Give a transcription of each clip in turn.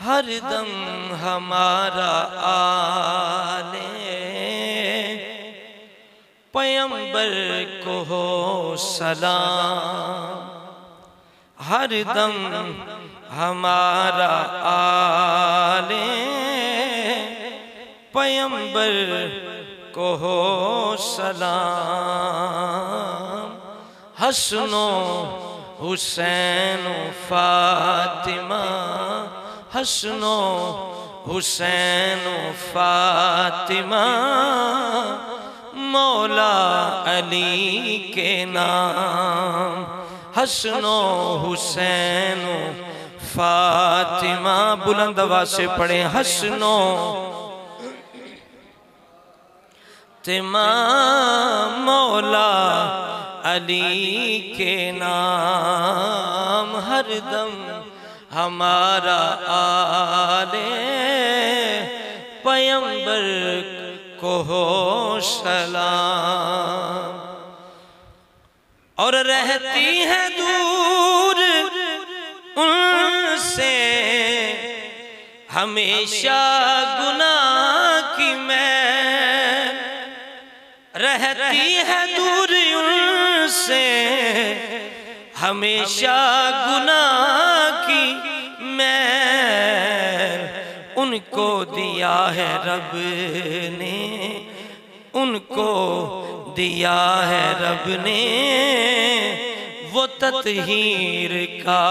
ہر دم ہمارا آلے پیمبر کو ہو سلام، ہر دم ہمارا آلے پیمبر کو ہو سلام، حسن و حسین و فاطمہ، حسن و حسین و فاطمہ، مولا علی کے نام، حسن و حسین و فاطمہ، بلند آواز سے پڑھیں، حسن و فاطمہ، مولا علی کے نام، ہر دم ہمارا آلے پیمبر کو ہو سلام، اور رہتی ہے دور ان سے ہمیشہ گناہ کی میل، رہتی ہے دور ان سے ہمیشہ گناہ کی میل، ان کو دیا ہے رب نے، ان کو دیا ہے رب نے وہ تطہیر کا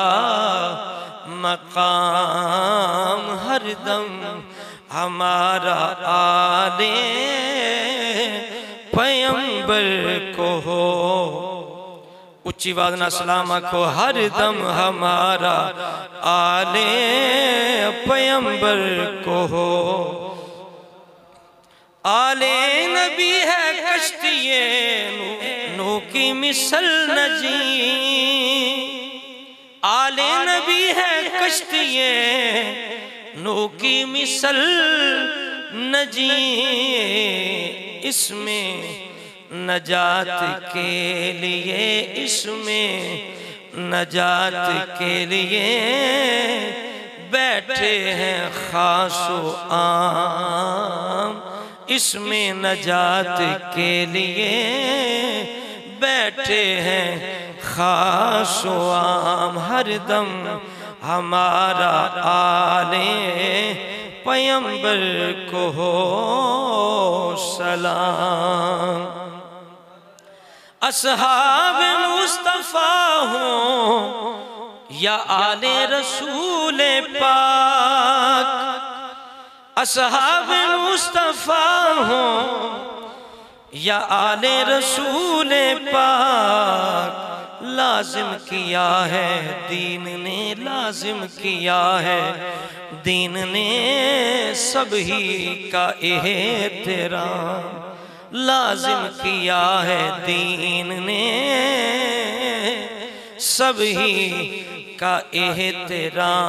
مقام، ہر دم ہمارا آلے پیمبر کو ہو، اچھی آواز نہ سلام آکھو، ہر دم ہمارا آلے پیمبر کو ہو، آلے نبی ہے کشتی نو کی مثل نجی، آلے نبی ہے کشتی نو کی مثل نجی، اس میں نجات کے لیے، اس میں نجات کے لیے بیٹھے ہیں خاص و عام، اس میں نجات کے لیے بیٹھے ہیں خاص و عام، ہر دم ہمارا آلے پیمبر کو ہو سلام، اصحاب مصطفیٰ ہوں یا آل رسول پاک، اصحاب مصطفیٰ ہوں یا آل رسول پاک، لازم کیا ہے دین نے، لازم کیا ہے دین نے سب ہی کا احترام، لازم کیا ہے دین نے سب ہی کا احترام،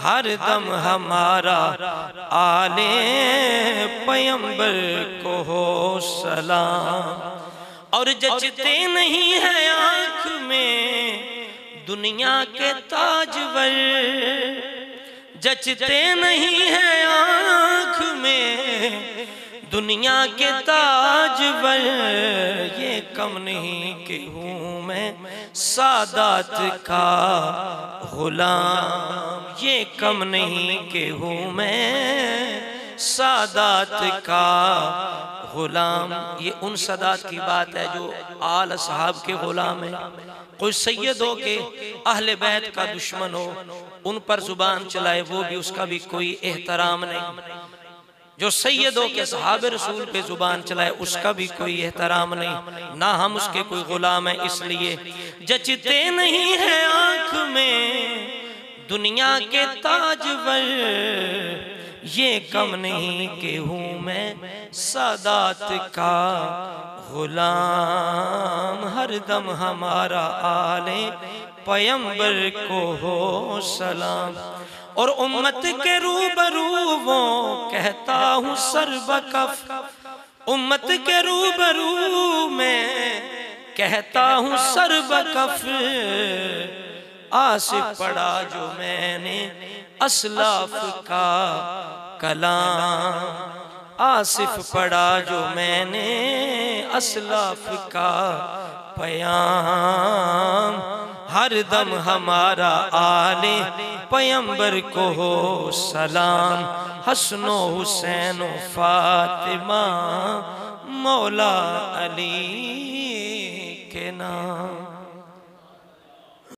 ہر دم ہمارا آلے پیمبر کو ہو سلام، اور جچتے نہیں ہیں آنکھ میں دنیا کے تاجور، جچتے نہیں ہیں آنکھ میں دنیا کے تاجور، یہ کم نہیں کہ ہوں میں سادات کا غلام، یہ کم نہیں کہ ہوں میں سادات کا غلام، یہ ان سادات کی بات ہے جو آل اصحاب کے غلام ہیں، کوئی سید ہو کے اہل بیت کا دشمن ہو ان پر زبان چلائے وہ بھی اس کا بھی کوئی احترام نہیں، جو سید ہو کے صحابہ رسول پہ زبان چلائے اس کا بھی کوئی احترام نہیں، نہ ہم اس کے کوئی غلام ہیں، اس لیے جچتے نہیں ہیں آنکھ میں دنیا کے تاجور، یہ کم نہیں کہ ہوں میں سادات کا غلام، ہر دم ہمارا آلے پیمبر کو ہو سلام، اور امت کے روبرو وہ کہتا ہوں سر بکف، امت کے روبرو میں کہتا ہوں سر بکف، آصف پڑھا جو میں نے اسلاف کا کلام، آصف پڑھا جو میں نے اسلاف کا پیام، ہر دم ہمارا آل پیمبر کو ہو سلام، حسن و حسین و فاطمہ مولا علی کے نام۔